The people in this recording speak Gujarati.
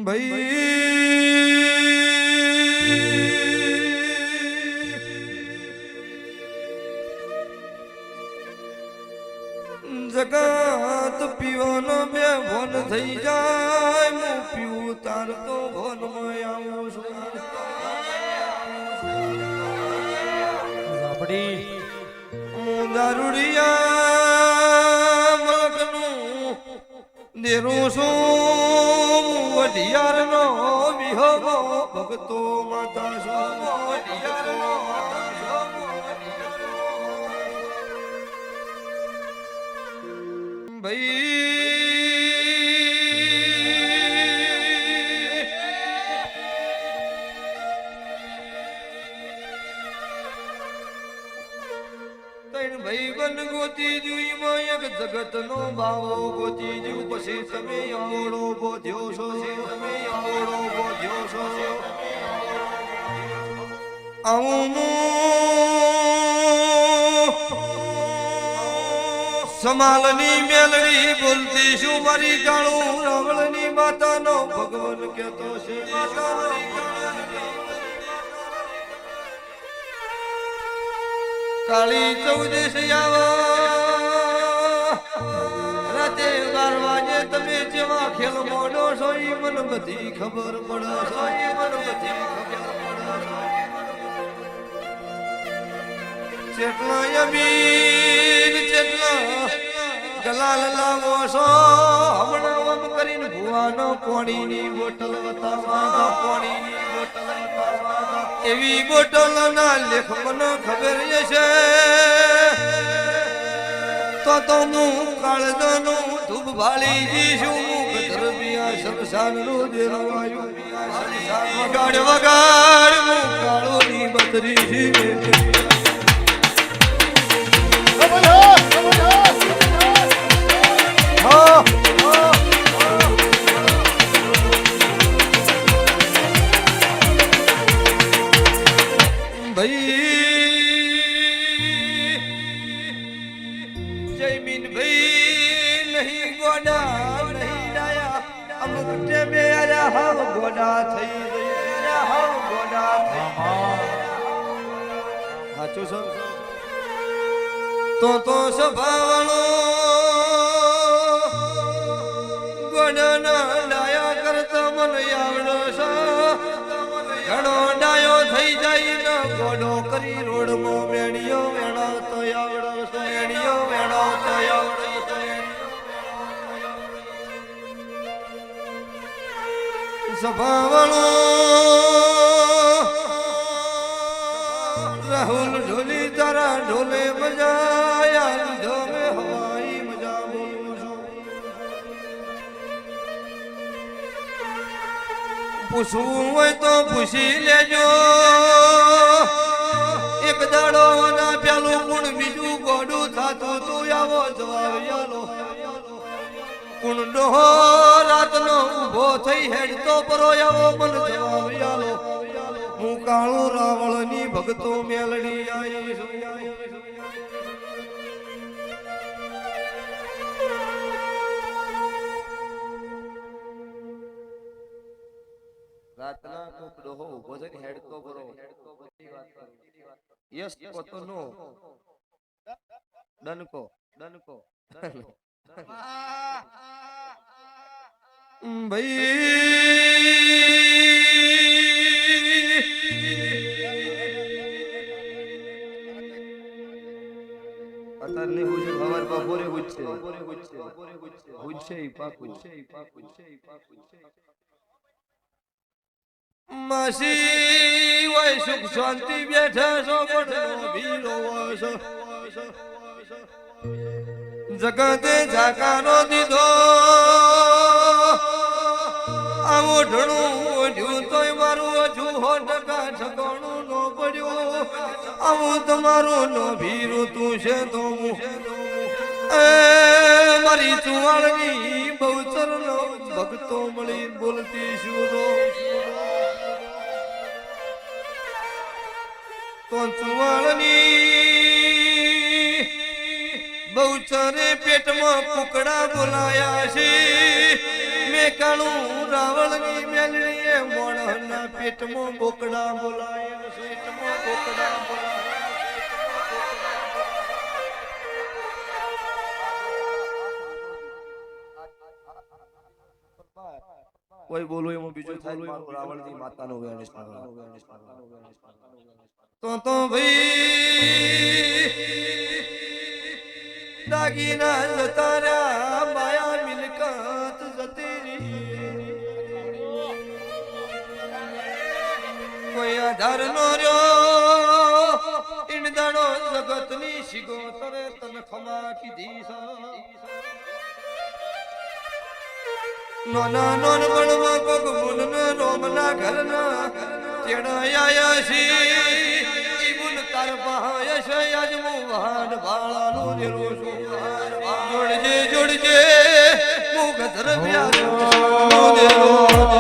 જગત પીવાનો બે ભોન થઈ જાય હું પીવું તાર તો ભોન માં આવું છું હું દારૂડિયા મલકનું દેરું છું વઢિયાર નો વિહો ભગતો માતા છું વઢિયાર નો માતા છું ભાઈ બન ગોતી જુઈમાં એક જગત નો ભાવો ગોતી જુ પછી તમે આવડો બોધ્યો છો તમે આવડો બોધ્યો છો આવું સમાલની મેલડી બોલતી શું મારી કાળું રાવળની માતાનો ભગવાન કહેતો છે કાળી ચૌદશ રાતે 12 વાગે તમે જેવા ખેલ મોડો છો ઈ મને બધી ખબર પડે છો ઈ મને બધી ખબર પડે ચેટલા યમીન ચેટલા ગલાલ લાવો છો હમણાં આમ કરીને ભુવાનો પાણીની બોટલ બતાવા પાણીની બોટલ બતાવા એવી બોટલ ના લેખ મને ખબર છે તો હું કાળજાનું ધૂપ ભાળી જીશું ગધરબિયા શમશાન નું દેવાયું વગાડ વગાડ હું કાળોની બદરી છે જયમીન ભાઈ નહીં ગોડા નહીં ડાયા અમુક ટેમે આયા હાવ ગોડા થઈ ગયા હાવ ગોડા થઈ સાચું સર તો સભાવાળો ગોડાના ડાયા કરતા મને આવડો છે ઘણો ડાયો થઈ જાય ને ગોડો કરી રોડમાં વેણીઓ વેણાતો આવડો છે વેણીઓ વેણાતો આવડો છે સભાવાળો રાહુલ ઢોલી તારા ઢોલે મજા યાર ઢોલે હવાઈ મજા બોલું છું પૂછવું હોય તો પૂછી લેજો એક દાડો ના પેલું કુણ બીજું ગોડું થાતું તું આવો જવાબ યાલો કુંડો રાતનો ઉભો થઈ હેડતો પરો આવો મન જવાબ યાલો હું કાળું રાવળની ભગતો મેલડી આવી રાતના કોકડો હો ઉભો થઈને હેડતો પરો યસ પોતનો ડનકો ડનકો ભાઈ બપોરે માસી વય સુખ શાંતિ બેઠા છો ગોઠનો ભીરો છો જગતે ઝાકારો દીધો આવો ઢણું ઓઢ્યું તોય મારું હજુ 100% ઠકાણું ન પડ્યું આવું તમારું નો ભીરું તું છે તો મારી ચુવાળની બહુચર નો ભક્તો મળી બોલતી શું તો ચુવાળની બહુચરે પેટમાં કુકડા બોલાયા છે મેં કાળું રાવળની પેટમાં બોકડા બોલાય પેટમાં બોકડા બોલાય કોઈ બોલો એમાં બીજું થાય મારું રાવણની માતાનો અવેરનેસ તો ભાઈ દાગીના જતા રહ્યા માયા મિલકત જતી રહી કોઈ આધાર નો રહ્યો ઈંડાનો જગતની શિગો તરે તન ખમા કીધી નોના નોન બણવા કોક મુન રોમના ઘરના તેડા આયા સી મુન તાર પહાય છે આજ મુ વાડ વાળાનો દેરો છું જોડજે જોડજે મુ ગધર પ્યારો દેરો